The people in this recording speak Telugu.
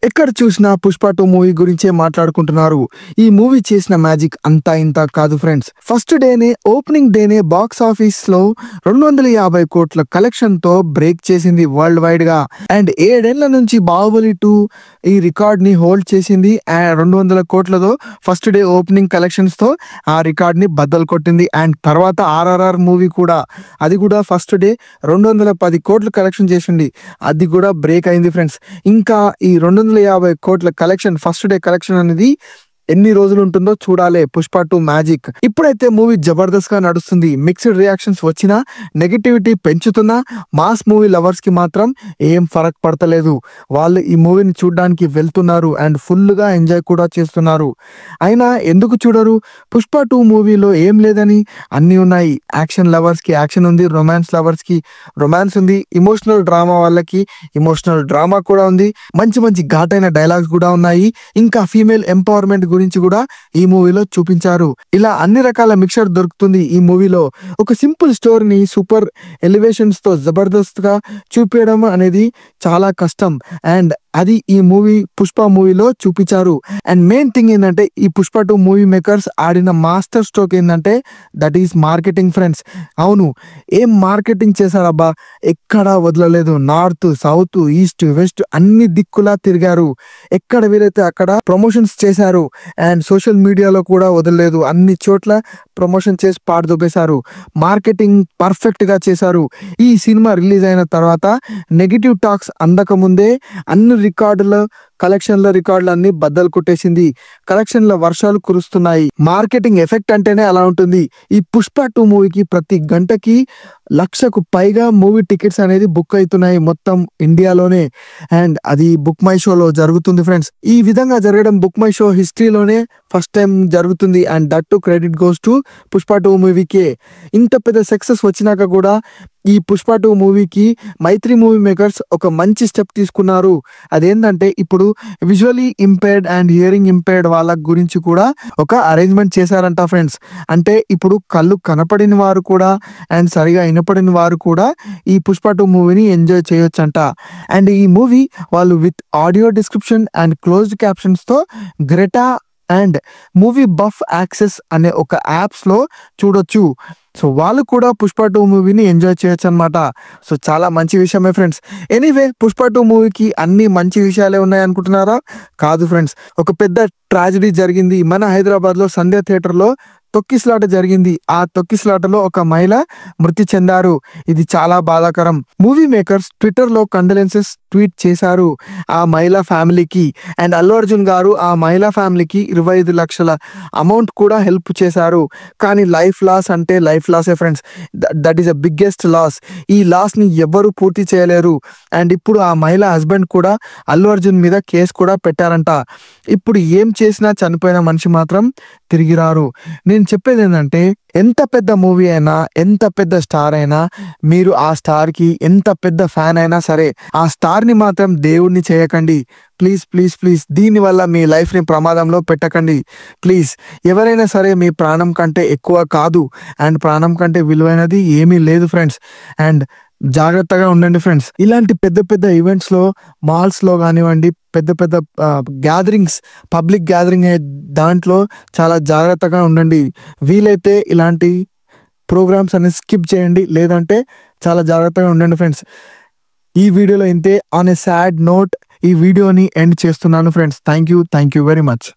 ఎక్కడ చూసినా 'పుష్ప 2' మూవీ గురించే మాట్లాడుకుంటున్నారు. ఈ మూవీ చేసిన మ్యాజిక్ అంతా ఇంతా కాదు ఫ్రెండ్స్. ఫస్ట్ డేనే ఓపెనింగ్ డేనే బాక్స్ ఆఫీస్ లో 250 కోట్ల కలెక్షన్ తో బ్రేక్ చేసింది వరల్డ్ వైడ్ గా. అండ్ 7 ఏళ్ల నుంచి బాహుబలి 2 ఈ రికార్డ్ ని హోల్డ్ చేసింది. 200 కోట్లతో ఫస్ట్ డే ఓపెనింగ్ కలెక్షన్స్ తో ఆ రికార్డ్ ని బద్దలు కొట్టింది. అండ్ తర్వాత RRR మూవీ కూడా అది కూడా ఫస్ట్ డే 210 కోట్లు కలెక్షన్ చేసింది. అది కూడా బ్రేక్ అయింది ఫ్రెండ్స్. ఇంకా ఈ 250 కోట్ల కలెక్షన్ ఫస్ట్ డే కలెక్షన్ అనేది ఎన్ని రోజులు ఉంటుందో చూడాలి. 'పుష్ప 2' మ్యాజిక్. ఇప్పుడైతే మూవీ జబర్దస్త్ గా నడుస్తుంది. మిక్స్డ్ రియాక్షన్స్ వచ్చినా, నెగిటివిటీ పెంచుతున్నా మాస్ మూవీ లవర్స్ కి మాత్రం ఏం ఫరక్ పడతలేదు. వాళ్ళు ఈ మూవీని చూడడానికి వెళ్తున్నారు అండ్ ఫుల్ గా ఎంజాయ్ కూడా చేస్తున్నారు. అయినా ఎందుకు చూడరు? 'పుష్ప 2' మూవీలో ఏం లేదని అన్ని ఉన్నాయి. యాక్షన్ లవర్స్ కి యాక్షన్ ఉంది, రొమాన్స్ లవర్స్ కి రొమాన్స్ ఉంది, ఇమోషనల్ డ్రామా వాళ్ళకి ఇమోషనల్ డ్రామా కూడా ఉంది, మంచి మంచి ఘాటైన డైలాగ్స్ కూడా ఉన్నాయి. ఇంకా ఫీమేల్ ఎంపవర్మెంట్ గురించి కూడా ఈ మూవీలో చూపించారు. ఇలా అన్ని రకాల మిక్చర్ దొరుకుతుంది ఈ మూవీలో. ఒక సింపుల్ స్టోరీని సూపర్ ఎలివేషన్స్ తో జబర్దస్త్ గా చూపించడం అనేది చాలా కష్టం. అండ్ అది ఈ మూవీ 'పుష్ప' మూవీలో చూపించారు. అండ్ మెయిన్ థింగ్ ఏంటంటే ఈ 'పుష్ప 2' మూవీ మేకర్స్ ఆడిన మాస్టర్ స్ట్రోక్ ఏంటంటే దట్ ఈస్ మార్కెటింగ్ ఫ్రెండ్స్. అవును, ఏం మార్కెటింగ్ చేశారబ్బా, ఎక్కడా వదలలేదు. నార్త్, సౌత్, ఈస్ట్, వెస్ట్ అన్ని దిక్కులా తిరిగారు. ఎక్కడ వీలైతే అక్కడ ప్రమోషన్స్ చేశారు. అండ్ సోషల్ మీడియాలో కూడా వదలలేదు. అన్ని చోట్ల ప్రమోషన్ చేసి పాడుదోపేశారు. మార్కెటింగ్ పర్ఫెక్ట్ గా చేశారు. ఈ సినిమా రిలీజ్ అయిన తర్వాత నెగిటివ్ టాక్స్ అందకముందే అన్ని రికార్డులు అన్ని బద్దలు కొట్టేసింది. కలెక్షన్ల వర్షాలు కురుస్తున్నాయి. మార్కెటింగ్ ఎఫెక్ట్ అంటేనే అలా ఉంటుంది. ఈ 'పుష్ప 2' మూవీకి ప్రతి గంటకి 1,00,000కు పైగా మూవీ టికెట్స్ అనేది బుక్ అవుతున్నాయి మొత్తం ఇండియాలోనే. అండ్ అది బుక్ మై షోలో జరుగుతుంది ఫ్రెండ్స్. ఈ విధంగా జరగడం బుక్ మై షో హిస్టరీలోనే ఫస్ట్ టైం జరుగుతుంది. And that to credit goes to 'Pushpa 2' మూవీకే. ఇంత పెద్ద సక్సెస్ వచ్చినాక కూడా ఈ 'పుష్ప 2' మూవీకి మైత్రి మూవీ మేకర్స్ ఒక మంచి స్టెప్ తీసుకున్నారు. అదేంటంటే ఇప్పుడు visually impaired and hearing impaired వాళ్ళ గురించి కూడా ఒక అరేంజ్మెంట్ చేశారంట ఫ్రెండ్స్. అంటే ఇప్పుడు కళ్ళు కనపడిన వారు కూడా అండ్ సరిగా వినపడిన వారు కూడా ఈ 'పుష్ప 2' మూవీని ఎంజాయ్ చేయొచ్చంట. అండ్ ఈ మూవీ వాళ్ళు with audio description and closed captions తో GRETA and Movie Buff Access అనే ఒక యాప్స్ లో చూడొచ్చు. సో వాళ్ళు కూడా 'పుష్ప 2' మూవీని ఎంజాయ్ చేయొచ్చు అనమాట. సో చాలా మంచి విషయమే ఫ్రెండ్స్. ఎనీవే 'పుష్ప 2' మూవీకి అన్ని మంచి విషయాలే ఉన్నాయి అనుకుంటున్నారా? కాదు ఫ్రెండ్స్. ఒక పెద్ద ట్రాజడీ జరిగింది. మన హైదరాబాద్ లో సంధ్య థియేటర్ లో తొక్కిసలాట జరిగింది. ఆ తొక్కిసలాటలో ఒక మహిళ మృతి చెందారు. ఇది చాలా బాధాకరం. మూవీ మేకర్స్ ట్విట్టర్ లో కండోలెన్సెస్ ట్వీట్ చేశారు ఆ మహిళా ఫ్యామిలీకి. అండ్ అల్లు అర్జున్ గారు ఆ మహిళా ఫ్యామిలీకి 25 లక్షల అమౌంట్ కూడా హెల్ప్ చేశారు. కానీ లైఫ్ లాస్ అంటే లైఫ్ లాసే friends. That is the biggest loss. ఈ లాస్ ని ఎవ్వరూ పూర్తి చేయలేరు. అండ్ ఇప్పుడు ఆ మహిళా హస్బెండ్ కూడా అల్లు అర్జున్ మీద కేసు కూడా పెట్టారంట. ఇప్పుడు ఏం చేసినా చనిపోయిన మనిషి మాత్రం తిరిగి రారు. నేను చెప్పేది ఏంటంటే ఎంత పెద్ద మూవీ అయినా, ఎంత పెద్ద స్టార్ అయినా, మీరు ఆ స్టార్ కి ఎంత పెద్ద ఫ్యాన్ అయినా సరే ఆ స్టార్ ని మాత్రం దేవుడిని చేయకండి. Please please please. దీనివల్ల మీ లైఫ్ ని ప్రమాదంలో పెట్టకండి ప్లీజ్. ఎవరైనా సరే మీ ప్రాణం కంటే ఎక్కువ కాదు. అండ్ ప్రాణం కంటే విలువైనది ఏమీ లేదు ఫ్రెండ్స్. అండ్ జాగ్రత్తగా ఉండండి ఫ్రెండ్స్. ఇలాంటి పెద్ద పెద్ద ఈవెంట్స్ లో, మాల్స్ లో కానివ్వండి, పెద్ద పెద్ద గ్యాదరింగ్స్, పబ్లిక్ గ్యాదరింగ్ దాంట్లో చాలా జాగ్రత్తగా ఉండండి. వీలైతే ఇలాంటి ప్రోగ్రామ్స్ అనేది స్కిప్ చేయండి. లేదంటే చాలా జాగ్రత్తగా ఉండండి ఫ్రెండ్స్. ఈ వీడియోలో ఇంతే. ఆన్ ఏ సాడ్ నోట్ ఈ వీడియోని ఎండ్ చేస్తున్నాను friends. Thank you very much.